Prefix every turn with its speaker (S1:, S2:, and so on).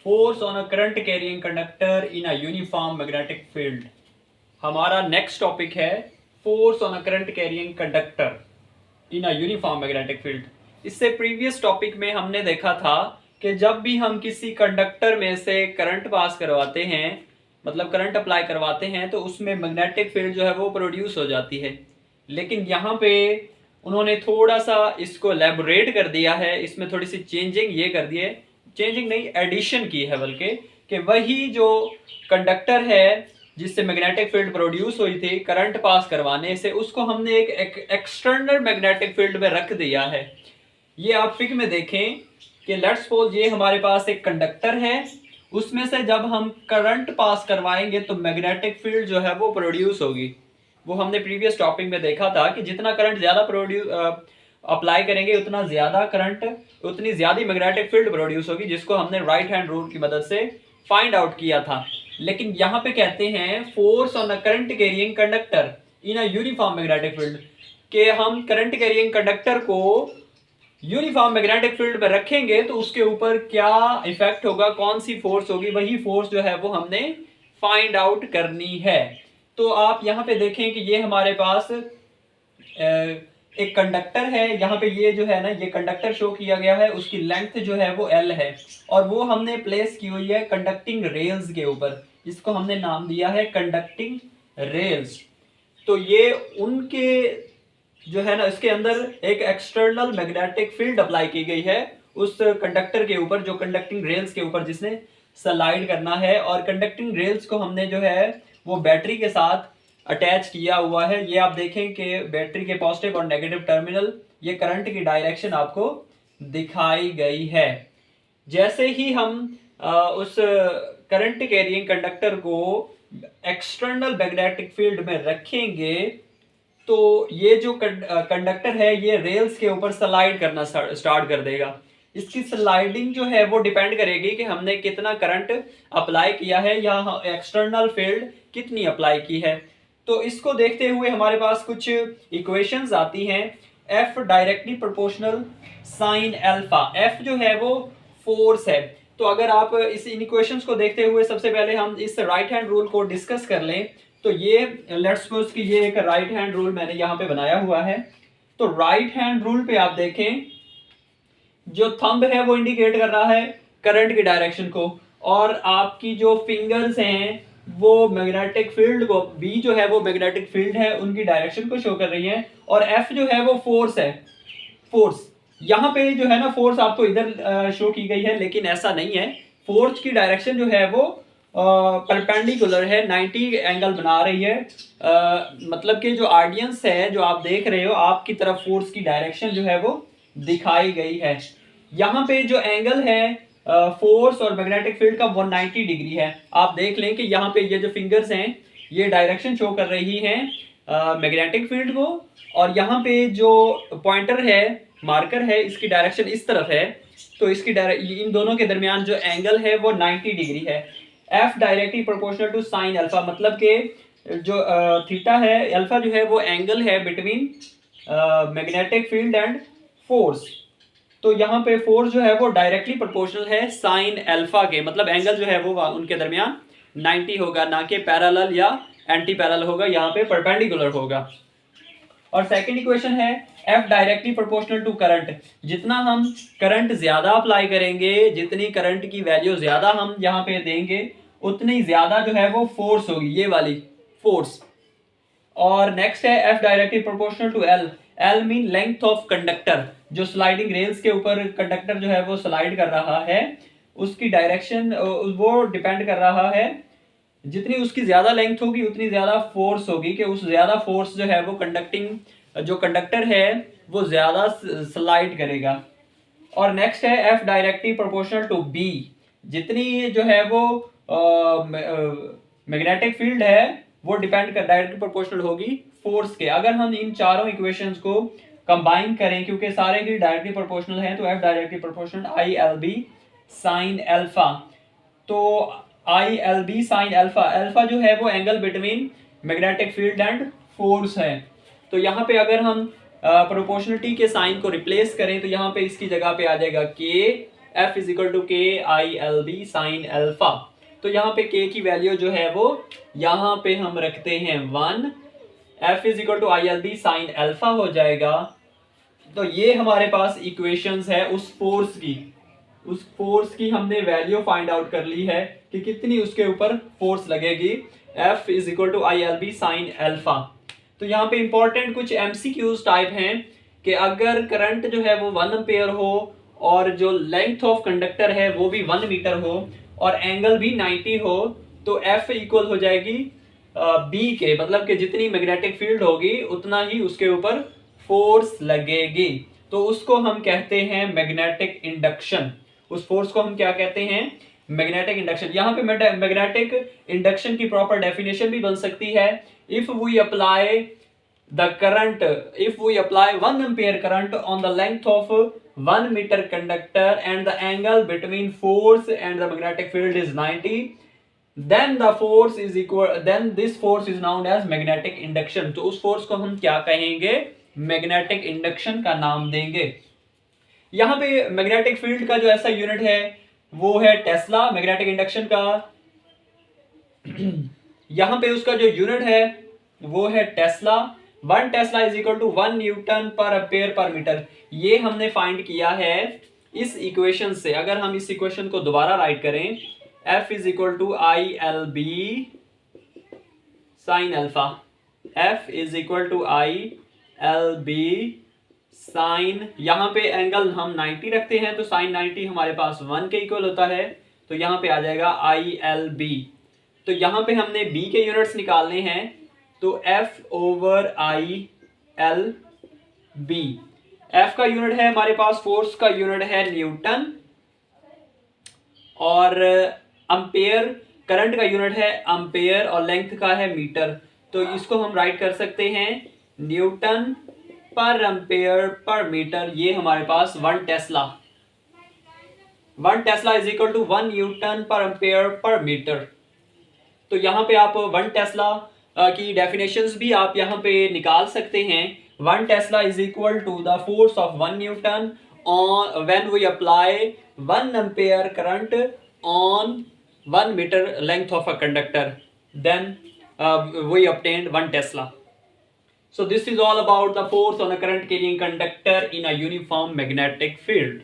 S1: Force on a current carrying conductor in a uniform magnetic field. हमारा next topic है force on a current carrying conductor in a uniform magnetic field. इससे previous topic में हमने देखा था कि जब भी हम किसी कंडक्टर में से करंट पास करवाते हैं, मतलब करंट अप्लाई करवाते हैं, तो उसमें मैग्नेटिक फील्ड जो है वो प्रोड्यूस हो जाती है। लेकिन यहाँ पे उन्होंने थोड़ा सा इसको एलैबोरेट कर दिया है, इसमें थोड़ी सी चेंजिंग ये कर दी है, चेंजिंग नहीं एडिशन की है बल्कि, कि वही जो कंडक्टर है जिससे मैग्नेटिक फील्ड प्रोड्यूस हुई थी करंट पास करवाने से, उसको हमने एक एक्सटर्नल मैग्नेटिक फील्ड में रख दिया है। ये आप फिगर में देखें कि लेट्स सपोज ये हमारे पास एक कंडक्टर है, उसमें से जब हम करंट पास करवाएंगे तो मैग्नेटिक फील्ड जो है वो प्रोड्यूस होगी। वो हमने प्रीवियस टॉपिक में देखा था कि जितना करंट ज्यादा प्रोड्यूस अप्लाई करेंगे उतना ज्यादा करंट, उतनी ज्यादा मैग्नेटिक फील्ड प्रोड्यूस होगी, जिसको हमने राइट हैंड रूल की मदद से फाइंड आउट किया था। लेकिन यहाँ पे कहते हैं force on a current carrying conductor in a uniform magnetic field, कि हम करंट कैरिंग कंडक्टर को यूनिफॉर्म मैग्नेटिक फील्ड पर रखेंगे तो उसके ऊपर क्या इफेक्ट होगा, कौन सी फोर्स होगी, वही फोर्स जो है वो हमने फाइंड आउट करनी है। तो आप यहाँ पे देखें कि ये हमारे पास एक कंडक्टर है, यहाँ पे ये जो है ना, ये कंडक्टर शो किया गया है, उसकी लेंथ जो है वो L है, और वो हमने प्लेस की हुई है कंडक्टिंग रेल्स के ऊपर, इसको हमने नाम दिया है कंडक्टिंग रेल्स। तो ये उनके जो है ना, इसके अंदर एक एक्सटर्नल मैग्नेटिक फील्ड अप्लाई की गई है उस कंडक्टर के ऊपर, जो कंडक्टिंग रेल्स के ऊपर जिसने स्लाइड करना है। और कंडक्टिंग रेल्स को हमने जो है वो बैटरी के साथ अटैच किया हुआ है। ये आप देखें कि बैटरी के पॉजिटिव और नेगेटिव टर्मिनल, ये करंट की डायरेक्शन आपको दिखाई गई है। जैसे ही हम उस करंट कैरिंग कंडक्टर को एक्सटर्नल मैग्नेटिक फील्ड में रखेंगे तो ये जो कंडक्टर है ये रेल्स के ऊपर स्लाइड करना स्टार्ट कर देगा। इसकी स्लाइडिंग जो है वो डिपेंड करेगी कि हमने कितना करंट अप्लाई किया है या एक्सटर्नल फील्ड कितनी अप्लाई की है। तो इसको देखते हुए हमारे पास कुछ इक्वेशंस आती हैं। F directly proportional sign alpha, F जो है वो फोर्स है। तो अगर आप इस इन इक्वेशंस को देखते हुए सबसे पहले हम इस राइट हैंड रूल को डिस्कस कर लें, तो ये लेट्स सपोज कि ये एक राइट हैंड रूल मैंने यहाँ पे बनाया हुआ है। तो राइट हैंड रूल पे आप देखें, जो थंब है वो इंडिकेट कर रहा है करंट की डायरेक्शन को, और आपकी जो फिंगर्स हैं वो मैग्नेटिक फील्ड को, बी जो है वो मैग्नेटिक फील्ड है उनकी डायरेक्शन को शो कर रही है, और एफ जो है वो फोर्स है। फोर्स यहाँ पे जो है ना, फोर्स आपको इधर शो की गई है, लेकिन ऐसा नहीं है। फोर्स की डायरेक्शन जो है वो परपेंडिकुलर है, 90 एंगल बना रही है। मतलब कि जो ऑडियंस है, जो आप देख रहे हो, आपकी तरफ फोर्स की डायरेक्शन जो है वो दिखाई गई है। यहाँ पे जो एंगल है फोर्स और मैग्नेटिक फील्ड का 190 डिग्री है। आप देख लें कि यहाँ पे ये जो फिंगर्स हैं ये डायरेक्शन शो कर रही हैं मैग्नेटिक फील्ड को, और यहाँ पे जो पॉइंटर है, मार्कर है, इसकी डायरेक्शन इस तरफ है। तो इसकी इन दोनों के दरमियान जो एंगल है वो 90 डिग्री है। F directly proportional to sine alpha, मतलब कि जो थीटा है, अल्फा जो है वो एंगल है between magnetic field and force. तो यहाँ पे फोर्स जो है वो डायरेक्टली प्रोपोर्शनल है साइन अल्फा के, मतलब एंगल जो है वो उनके दरमियान 90 होगा, ना कि पैरेलल या एंटी पैरेलल होगा, यहाँ पे परपेंडिकुलर होगा। और सेकंड इक्वेशन है F directly proportional to current, जितना हम करंट ज्यादा अप्लाई करेंगे, जितनी करंट की वैल्यू ज्यादा हम यहाँ पे देंगे, उतनी ज्यादा जो है वो फोर्स होगी, ये वाली फोर्स। और नेक्स्ट है F directly proportional to L, L mean length of conductor, जो स्लाइडिंग रेल्स के ऊपर कंडक्टर जो है वो स्लाइड कर रहा है, उसकी डायरेक्शन वो डिपेंड कर रहा है, जितनी उसकी ज्यादा लेंथ होगी उतनी ज्यादा फोर्स होगी, कि उस ज्यादा फोर्स जो है वो कंडक्टिंग जो कंडक्टर है वो ज्यादा स्लाइड करेगा। और नेक्स्ट है F directly proportional to B, जितनी जो है वो मैग्नेटिक फील्ड है वो डिपेंड कर डायरेक्टली प्रोपोर्शनल होगी फोर्स के। अगर हम इन चारों इक्वेशंस को कंबाइन करें, क्योंकि सारे ही डायरेक्टली प्रोपोर्शनल हैं, तो F directly proportional ILB sine alpha. तो ILB साइन अल्फा, अल्फा जो है वो angle between magnetic field and force है। तो यहाँ पे अगर हम प्रोपोर्शनलिटी के साइन को रिप्लेस करें तो यहाँ पे इसकी जगह पे आ जाएगा K F is equal to KILB sine alpha. तो यहाँ पे K की वैल्यू जो है वो यहाँ पे हम रखते हैं 1, F is equal to ILB sine alpha हो जाएगा। तो ये हमारे पास इक्वेशंस है उस फोर्स की हमने वैल्यू फाइंड आउट कर ली है कि कितनी उसके ऊपर फोर्स लगेगी। F is equal to ILB sine alpha. तो यहाँ पे इंपॉर्टेंट कुछ MCQs टाइप हैं कि अगर करंट जो है वो 1 एम्पेयर हो और जो लेंथ ऑफ कंडक्टर है वो भी 1 मीटर हो और एंगल भी 90 हो, तो F इक्वल हो जाएगी B के, मतलब कि जितनी मैग्नेटिक फील्ड होगी उतना ही उसके ऊपर फोर्स लगेगी। तो उसको हम कहते हैं मैग्नेटिक इंडक्शन। उस फोर्स को हम क्या कहते हैं? Magnetic induction. यहाँ पे मैग्नेटिक इंडक्शन की प्रॉपर डेफिनेशन भी बन सकती है। If we apply 1 ampere current on the length of 1 meter conductor and the angle between force and the magnetic field is 90, then this force is known as magnetic induction। तो उस force को हम क्या कहेंगे? मैग्नेटिक इंडक्शन का नाम देंगे। यहाँ पे मैग्नेटिक फील्ड का जो ऐसा यूनिट है वो है टेस्ला। मैग्नेटिक इंडक्शन का यहाँ पे उसका जो यूनिट है वो है tesla. 1 tesla is equal to 1 newton per ampere per metre. ये हमने फाइंड किया है इस इक्वेशन से। अगर हम इस इक्वेशन को दोबारा राइट करें, F is equal to ILB sine alpha. F is equal to ILB sine, यहाँ पे एंगल हम 90 रखते हैं तो साइन 90 हमारे पास 1 के इक्वल होता है, तो यहाँ पे आ जाएगा ILB। तो यहाँ पे हमने B के यूनिट्स निकालने हैं, तो F ओवर ILB। F का यूनिट है हमारे पास, फोर्स का यूनिट है न्यूटन, और एम्पेयर करंट का यूनिट है एम्पेयर, और लेंथ का है मीटर। तो इसको हम राइट कर सकते हैं Newton per ampere per metre. ये हमारे पास 1 tesla is equal to 1 newton per ampere per metre. तो यहाँ पे आप 1 टेस्ला की डेफिनेशंस भी आप यहाँ पे निकाल सकते हैं। 1 tesla is equal to the force of 1 newton on when we apply 1 ampere current on 1 metre length of a conductor, then we obtained 1 Tesla. So this is all about the force on a current carrying conductor in a uniform magnetic field.